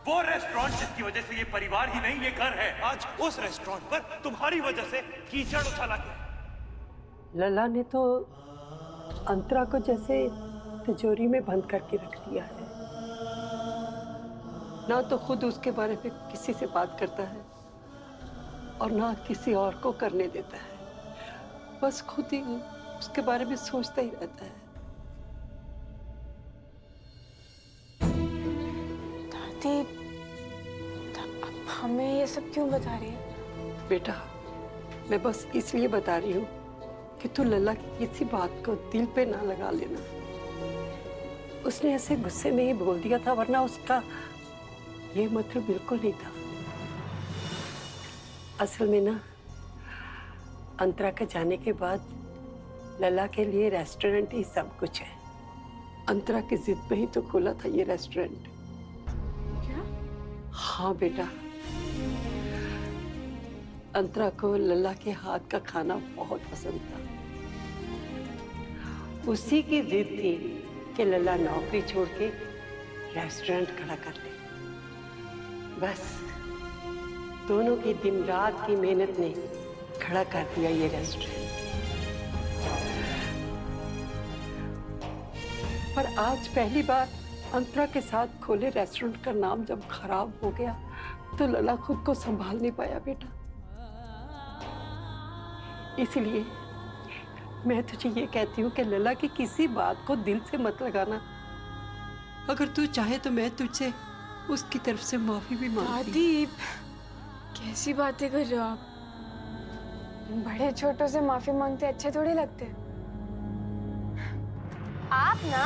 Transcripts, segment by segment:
वो रेस्टोरेंट जिसकी वजह से ये परिवार ही नहीं ये घर है, आज उस रेस्टोरेंट पर तुम्हारी वजह से कीचड़ उछाला गया। लला ने तो अंतरा को जैसे तिजोरी में बंद करके रख दिया है। ना तो खुद उसके बारे में किसी से बात करता है और ना किसी और को करने देता है। बस खुद ही उसके बारे में सोचता ही रहता है। दादी, अब हमें ये सब क्यों बता रही है? बेटा, मैं बस इसलिए बता रही हूँ कि तू लला की किसी बात को दिल पे ना लगा लेना। उसने ऐसे गुस्से में ही बोल दिया था, वरना उसका ये मतलब बिल्कुल नहीं था। असल में ना, अंतरा के जाने के बाद लला के लिए रेस्टोरेंट ही सब कुछ है। अंतरा की जिद पे ही तो खोला था ये रेस्टोरेंट। क्या? हाँ बेटा, अंतरा को लला के हाथ का खाना बहुत पसंद था। उसी की जिद थी कि लला नौकरी छोड़ के रेस्टोरेंट खड़ा कर ले। बस दोनों की दिन रात की मेहनत ने खड़ा कर दिया ये रेस्टोरेंट। पर आज पहली बार अंतरा के साथ खोले रेस्टोरेंट का नाम जब खराब हो गया तो लला खुद को संभाल नहीं पाया बेटा। इसलिए मैं तुझे ये कहती हूँ कि लला की किसी बात को दिल से मत लगाना। अगर तू चाहे तो मैं तुझसे उसकी तरफ से माफी भी मांगती। दादी, कैसी बातें कर रहे हो आप? बड़े छोटों से माफी मांगते अच्छे थोड़ी लगते। आप ना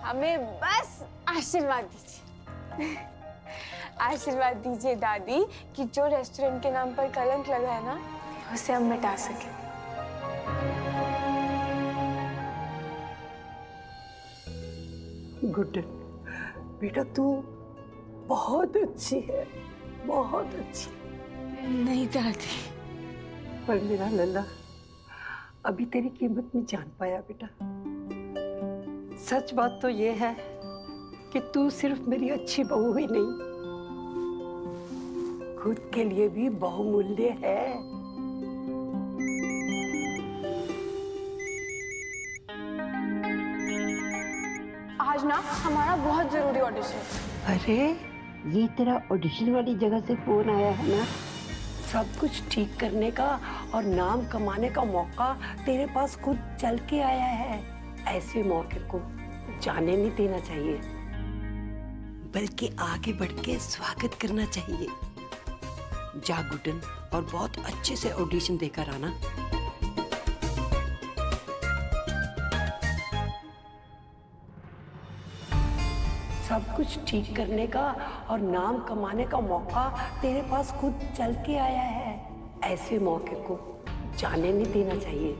हमें बस आशीर्वाद दीजिए। आशीर्वाद दीजिए दादी कि जो रेस्टोरेंट के नाम पर कलंक लगा है ना, उसे हम मिटा सके। गुड्डन, बेटा तू बहुत अच्छी है, बहुत अच्छी। नहीं दादी, पर मेरा लल्ला अभी तेरी कीमत नहीं जान पाया बेटा। सच बात तो ये है कि तू सिर्फ मेरी अच्छी बहू ही नहीं, खुद के लिए भी बहुमूल्य है। आज ना हमारा बहुत जरूरी ऑडिशन। अरे, ये तेरा ऑडिशन वाली जगह से फोन आया है ना? सब कुछ ठीक करने का और नाम कमाने का मौका तेरे पास खुद चल के आया है। ऐसे मौके को जाने नहीं देना चाहिए, बल्कि आगे बढ़ के स्वागत करना चाहिए। जा गुड्डन, और बहुत अच्छे से ऑडिशन देकर आना। सब कुछ ठीक करने का और नाम कमाने का मौका तेरे पास खुद चल के आया है। ऐसे मौके को जाने नहीं देना चाहिए।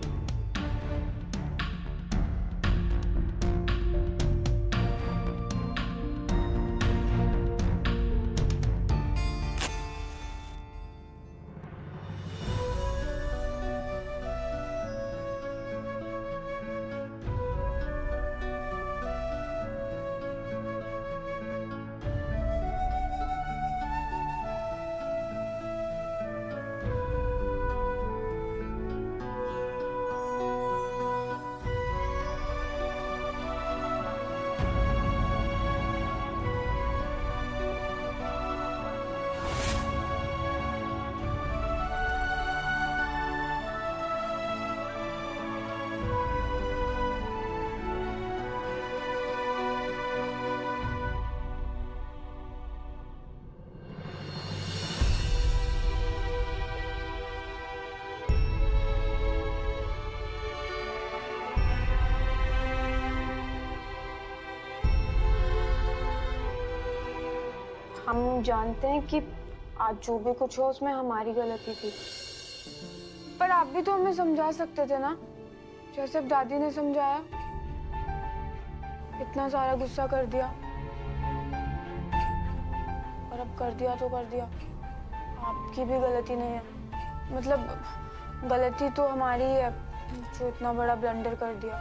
हम जानते हैं कि आज जो भी कुछ हो उसमें हमारी गलती थी, पर आप भी तो हमें समझा सकते थे ना, जैसे अब दादी ने समझाया। इतना सारा गुस्सा कर दिया, और अब कर दिया तो कर दिया। आपकी भी गलती नहीं है, मतलब गलती तो हमारी है जो इतना बड़ा ब्लंडर कर दिया।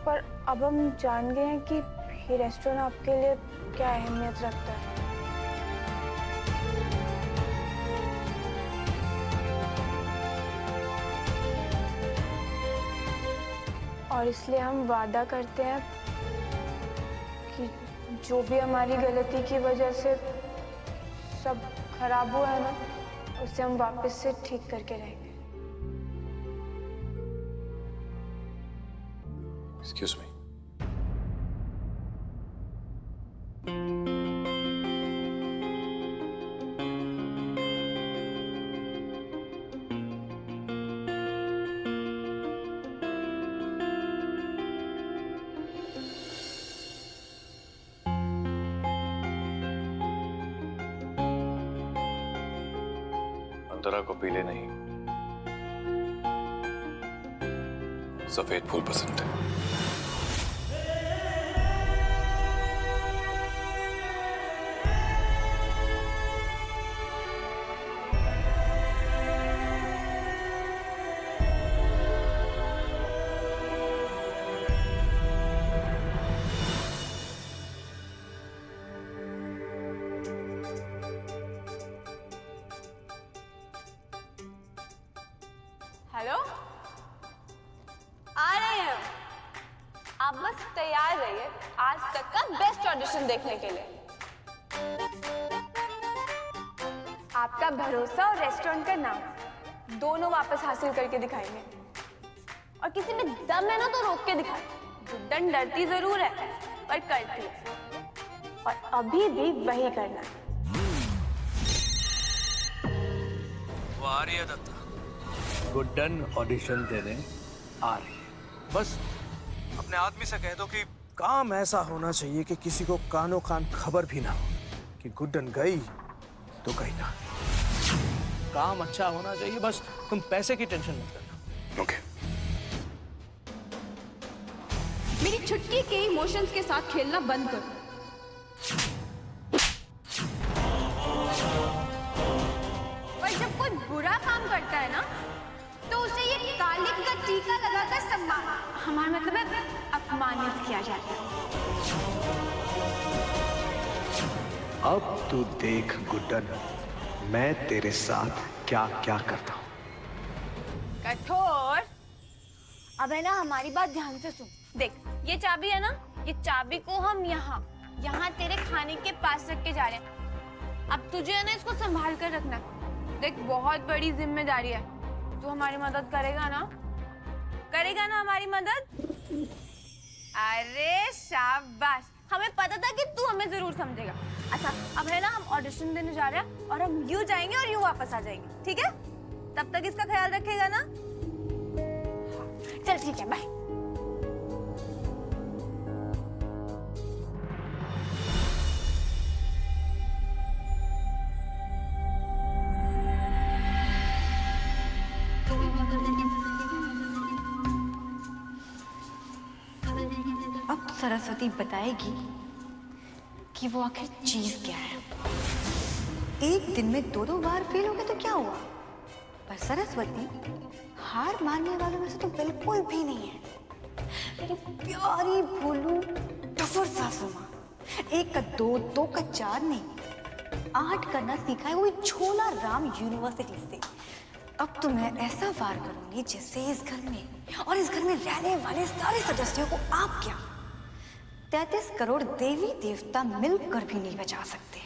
पर अब हम जान गए हैं कि ये रेस्टोरेंट आपके लिए क्या अहमियत रखता है? और इसलिए हम वादा करते हैं कि जो भी हमारी गलती की वजह से सब खराब हुआ है ना, उसे हम वापस से ठीक करके रहेंगे। Excuse me. अंतरा को पीले नहीं, सफेद फूल पसंद है। हेलो, आ रहे हैं। आप बस तैयार रहिए आज तक का बेस्ट ऑडिशन देखने के लिए। आपका भरोसा और रेस्टोरेंट का नाम दोनों वापस हासिल करके दिखाएंगे। और किसी में दम है ना तो रोक के दिखाए। गुड्डन डरती जरूर है पर करती है, और अभी भी वही करना है। वो आ रही है दत्ता। गुड्डन ऑडिशन देने आ रही है। बस अपने आदमी से कह दो कि काम ऐसा होना चाहिए कि किसी को कानों कान खबर भी ना हो कि गुड्डन गई तो गई ना। काम अच्छा होना चाहिए, बस तुम पैसे की टेंशन मत करना। ओके। मेरी छुट्टी के इमोशंस के साथ खेलना बंद करो। पर जब कोई बुरा काम करता है ना, तो उसे ये कालिक का टीका लगाकर सम्मान, हमारा मतलब है अपमानित किया जाता है। अब तू देख गुड्डन, मैं तेरे साथ क्या क्या करता हूँ। कठोर, अब है ना हमारी बात ध्यान से सुन। देख, ये चाबी है ना, ये चाबी को हम यहाँ तेरे खाने के पास रख के जा रहे हैं। अब तुझे है ना इसको संभाल कर रखना। देख, बहुत बड़ी जिम्मेदारी है। तू हमारी मदद करेगा ना हमारी मदद? अरे शाबाश, हमें पता था कि तू हमें जरूर समझेगा। अच्छा, अब है ना हम ऑडिशन देने जा रहे हैं और हम यूं जाएंगे और यूं वापस आ जाएंगे, ठीक है? तब तक इसका ख्याल रखेगा ना? चल ठीक है, बाय। अब सरस्वती बताएगी कि वो आखिर चीज क्या है। एक दिन में दो बार फेल हो गए तो क्या हुआ? पर सरस्वती हार मानने वालों में से तो बिल्कुल भी नहीं है। मेरी प्यारी भोलू टफर सासू माँ, 1 का 2, 2 का 4 नहीं, 8 करना सीखा है वो भी छोला राम यूनिवर्सिटी से। अब तो मैं ऐसा वार करूंगी जिससे इस घर में और इस घर में रहने वाले सारे सदस्यों को आप क्या 33 करोड़ देवी देवता मिलकर भी नहीं बचा सकते।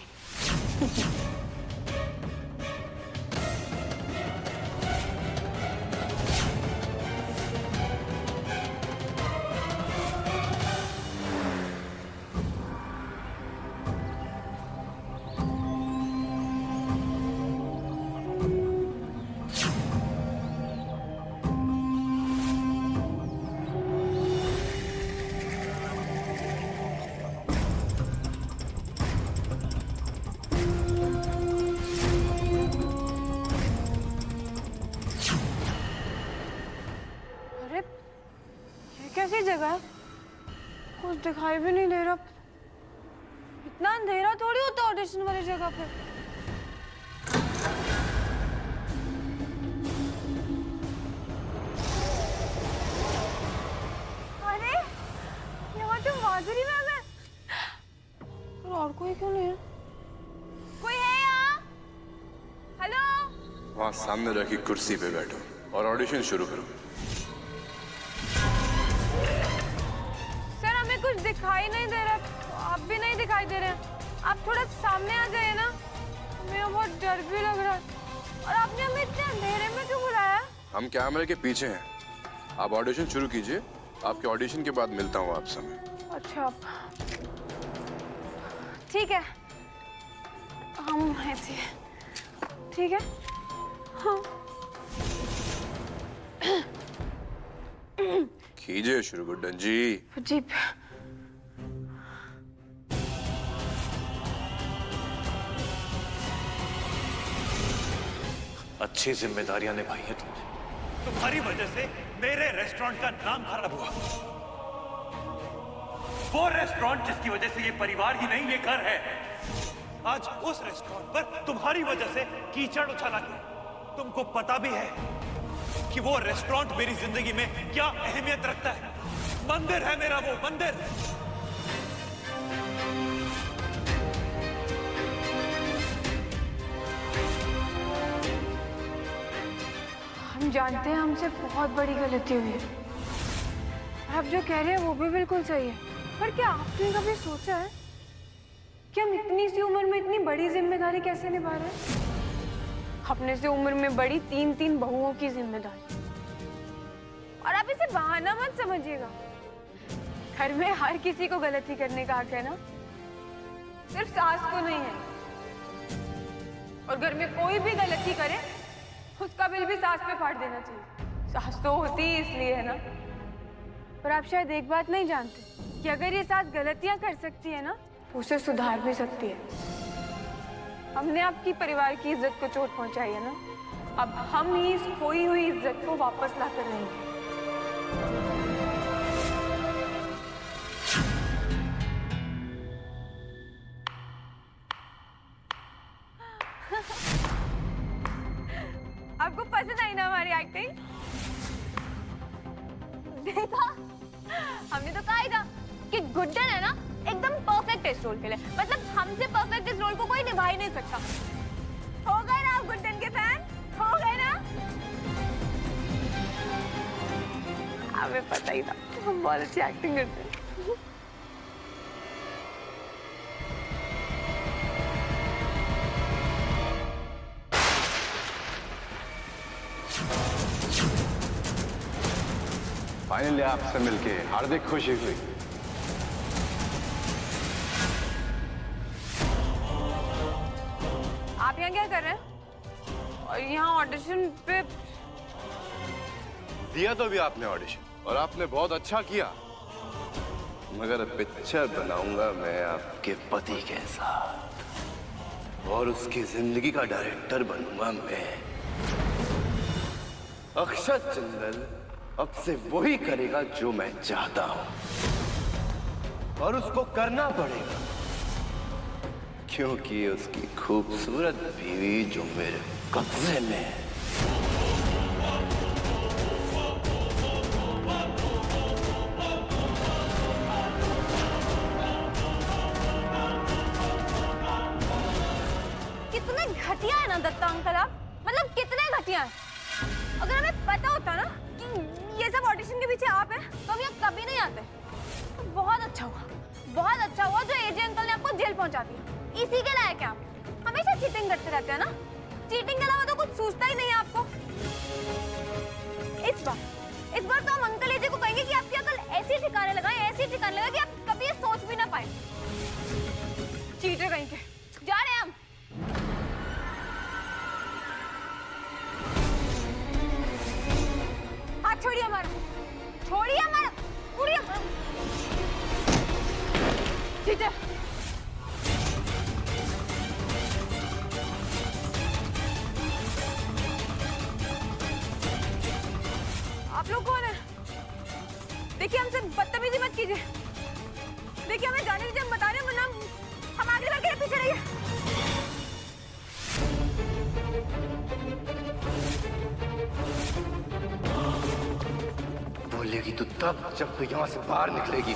कैसी जगह है? कुछ दिखाई भी नहीं दे रहा। इतना अंधेरा थोड़ी होता ऑडिशन वाली जगह पे। अरे, यहाँ तो माधुरी मैम है। वहां सामने रखी कुर्सी पे बैठो और ऑडिशन शुरू करो। सर हमें कुछ दिखाई नहीं दे रहा, आप भी नहीं दिखाई दे रहे हैं। आप थोड़ा सामने आ जाइए ना, हमें बहुत डर भी लग रहा है। और आपने हमें इतने अंधेरे में क्यों बुलाया? हम कैमरे के पीछे हैं, आप ऑडिशन शुरू कीजिए। आपके ऑडिशन के बाद मिलता हूँ आपसे मैं। अच्छा ठीक है, हम ऐसे ठीक है। हाँ कीजिए शुरू गुड्डन जी। जी अच्छी जिम्मेदारियां निभाई है तुमने। तुम्हारी वजह से मेरे रेस्टोरेंट का नाम खराब हुआ। वो रेस्टोरेंट जिसकी वजह से ये परिवार ही नहीं ये घर है, आज उस रेस्टोरेंट पर तुम्हारी वजह से कीचड़ उछाला गया। तुमको पता भी है कि वो रेस्टोरेंट मेरी जिंदगी में क्या अहमियत रखता है। मंदिर है मेरा वो मंदिर। हम जानते हैं हमसे बहुत बड़ी गलती हुई है। आप जो कह रहे हैं वो भी बिल्कुल सही है, पर क्या आपने कभी सोचा है कि हम इतनी सी उम्र में इतनी बड़ी जिम्मेदारी कैसे निभा रहे हैं? अपने से उम्र में बड़ी 3-3 बहुओं की जिम्मेदारी। और आप इसे बहाना मत समझिएगा। घर में हर किसी को गलती करने का हक है ना, सिर्फ सास को नहीं है। और घर में कोई भी गलती करे उसका बिल भी सास पे फाड़ देना चाहिए। सास तो होती ही इसलिए है ना। पर आप शायद एक बात नहीं जानते कि अगर ये सास गलतियां कर सकती है ना तो उसे सुधार भी सकती है। हमने आपकी परिवार की इज्जत को चोट पहुंचाई है ना, अब हम ही इस खोई हुई इज्जत को वापस ला कर रहेंगे। आपको पसंद आई ना हमारी एक्टिंग? देखा, हमने तो कहा ही था कि गुड्डन है ना एकदम परफेक्ट इस रोल के लिए। मतलब हमसे परफेक्ट इस रोल को कोई निभा ही नहीं सकता। हो गए ना आप गुड्डन के फैन? हो गए ना? हमें पता ही था हम बहुत अच्छी एक्टिंग करते हैं। फाइनली आपसे मिलके हार्दिक खुशी हुई। आप यहाँ क्या कर रहे हैं? और यहाँ ऑडिशन पे दिया तो भी आपने ऑडिशन और आपने बहुत अच्छा किया, मगर पिक्चर बनाऊंगा मैं आपके पति के साथ और उसकी जिंदगी का डायरेक्टर बनूंगा मैं। अक्षत चंदन अब से वही करेगा जो मैं चाहता हूं और उसको करना पड़ेगा क्योंकि उसकी खूबसूरत बीवी जो मेरे कब्जे में है। कितने घटिया है ना दत्ता अंकल आप। मतलब कितने घटिया है। अगर हमें पता होता ना कि ये सब ऑडिशन के पीछे आप हैं तो हम यहाँ कभी नहीं आते। तो बहुत अच्छा हुआ जो एजे अंकल ने आपको जेल पहुंचा दिया। इसी के लायक है आप। हमेशा चीटिंग करते रहते हैं ना। चीटिंग के अलावा तो कुछ सूझता ही नहीं है आपको। इस बार तो हम अंकल एजे को कहेंगे कि आपकी अकल ऐसी ठिकाने लगाए कि आप कभी ये सोच भी ना पाए। चीटर कहीं के। जा रहे हैं हम। हाथ छोड़िए हमारा, उड़िए हमारा। चीटर। आप लोग कौन है? देखिए हमसे बदतमीजी मत कीजिए। देखिए हमें जाने दीजिए, हम बता रहे हैं, वरना हम आगे बढ़ के पीछे रहिए। बोलेगी तो तब जब तू यहां से बाहर निकलेगी।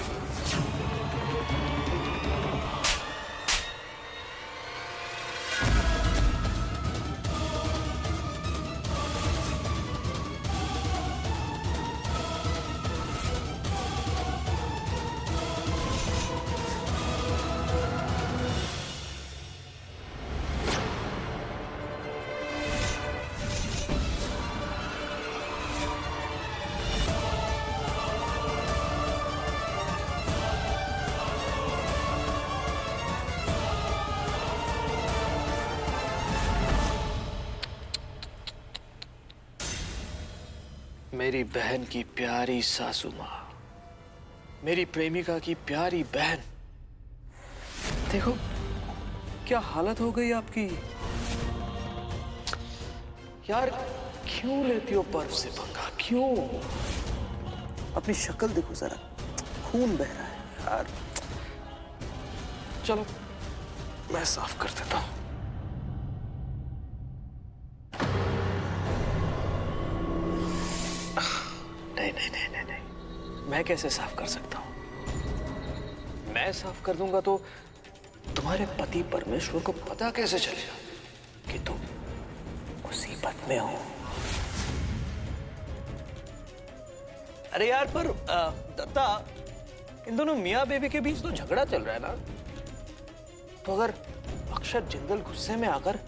मेरी बहन की प्यारी सासू माँ, मेरी प्रेमिका की प्यारी बहन, देखो क्या हालत हो गई आपकी। यार क्यों लेती हो बर्फ से पंगा, क्यों? अपनी शक्ल देखो जरा, खून बह रहा है यार। चलो मैं साफ कर देता हूं। नहीं नहीं नहीं नहीं नहीं, मैं कैसे साफ कर सकता हूं? मैं साफ कर दूंगा तो तुम्हारे पति परमेश्वर को पता कैसे चलेगा कि तुम मुसीबत में हो? अरे यार पर दत्ता, इन दोनों मियाँ बीवी के बीच तो झगड़ा चल रहा है ना, तो अगर अक्षत जिंदल गुस्से में आकर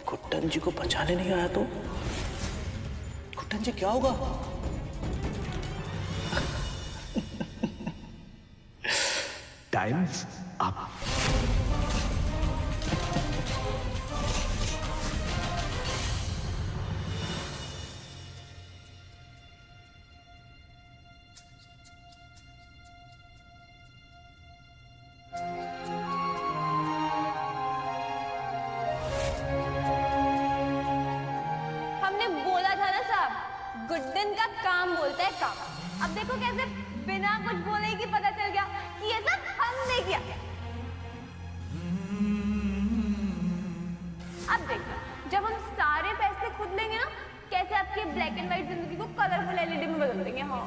गुड्डन जी को बचाने नहीं आया तो गुड्डन जी क्या होगा? Times up. हमने बोला था ना साहब, गुड्डन का काम बोलता है काम। अब देखो कैसे बिना कुछ बोले ही पता चल गया कि ये सब हमने किया। अब देखो जब हम सारे फैसले खुद लेंगे ना, कैसे आपकी ब्लैक एंड व्हाइट जिंदगी को कलरफुल एलईडी में बदल देंगे। हाँ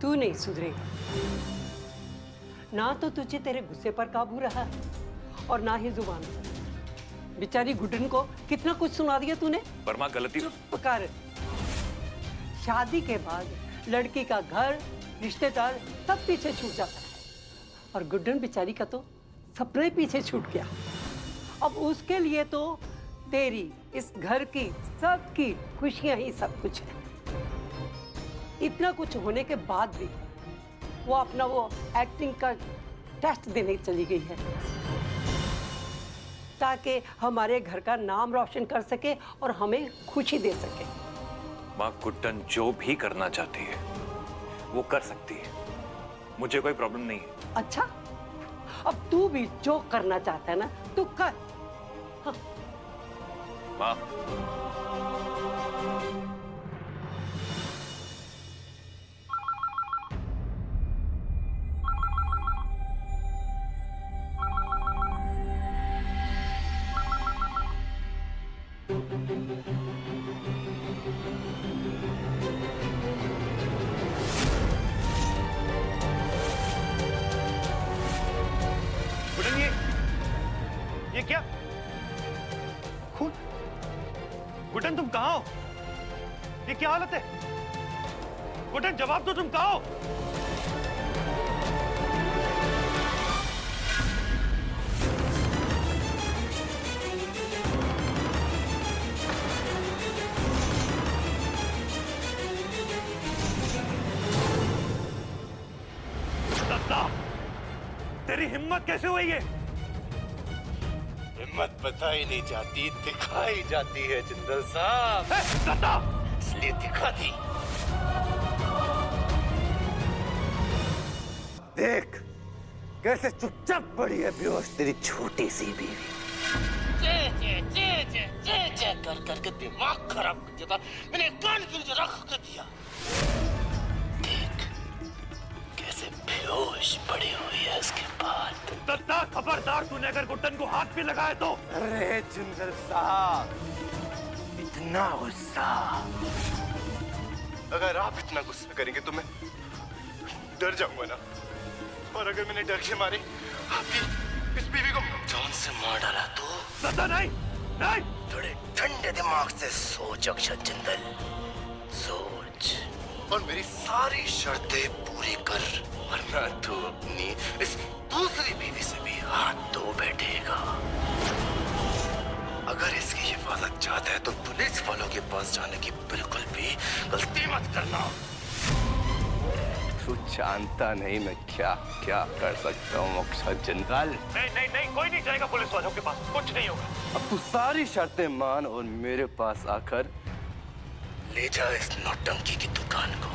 तू नहीं सुधरेगा। ना तो तुझे तेरे गुस्से पर काबू रहा और ना ही जुबान पर। बेचारी गुड्डन को कितना कुछ सुना दिया तूने। पर माँ गलती। चुप कर। शादी के बाद लड़की का घर, रिश्तेदार सब पीछे छूट जाता है और गुड्डन बेचारी का तो सपना ही पीछे छूट गया। अब उसके लिए तो तेरी, इस घर की, सबकी खुशियां ही सब कुछ है। इतना कुछ होने के बाद भी वो अपना वो एक्टिंग का टेस्ट देने चली गई है ताकि हमारे घर का नाम रोशन कर सके और हमें खुशी दे सके। माँ गुड्डन जो भी करना चाहती है वो कर सकती है, मुझे कोई प्रॉब्लम नहीं है। अच्छा, अब तू भी जो करना चाहता है ना तू कर। हाँ। माँ ये क्या खून? गुड्डन तुम कहाँ हो? ये क्या हालत है? गुड्डन जवाब दो, तुम कहाँ हो? दत्ता, तेरी हिम्मत कैसे हुई है? हिम्मत बताई नहीं जाती, दिखाई जाती है जिंदल साहब। दत्ता! इसलिए दिखा दी। देख कैसे चुपचाप पड़ी है बेहोश तेरी छोटी सी बीवी। जे कर करके दिमाग खराब कर दिया था मैंने, कान के नीचे रख कर दिया। देख कैसे बेहोश पड़ी हुई है उसके बाद। दत्ता खबरदार, तूने अगर गुड्डन को हाथ भी लगाया तो। अरे जिंदल साहब, इतना गुस्सा, अगर आप इतना गुस्सा करेंगे तो मैं डर जाऊंगा ना। और अगर मैंने डर के मारे आपकी इस बीवी को जान से मार डाला तो। दत्ता नहीं, नहीं। थोड़े ठंडे दिमाग से सोच अक्षत जिंदल, सोच और मेरी सारी शर्तें पूरी कर, वरना तू अपनी इस दूसरी बीवी से भी हाथ धो बैठेगा। अगर इसकी हिफाजत चाहता है तो पुलिस वालों के पास जाने की बिल्कुल भी गलती मत करना। तू जानता नहीं मैं क्या क्या कर सकता हूँ मकसद जनरल। नहीं नहीं नहीं, कोई नहीं जाएगा पुलिस वालों के पास, कुछ नहीं होगा। अब तू सारी शर्तें मान और मेरे पास आकर ले जा इस नौटंकी की दुकान को।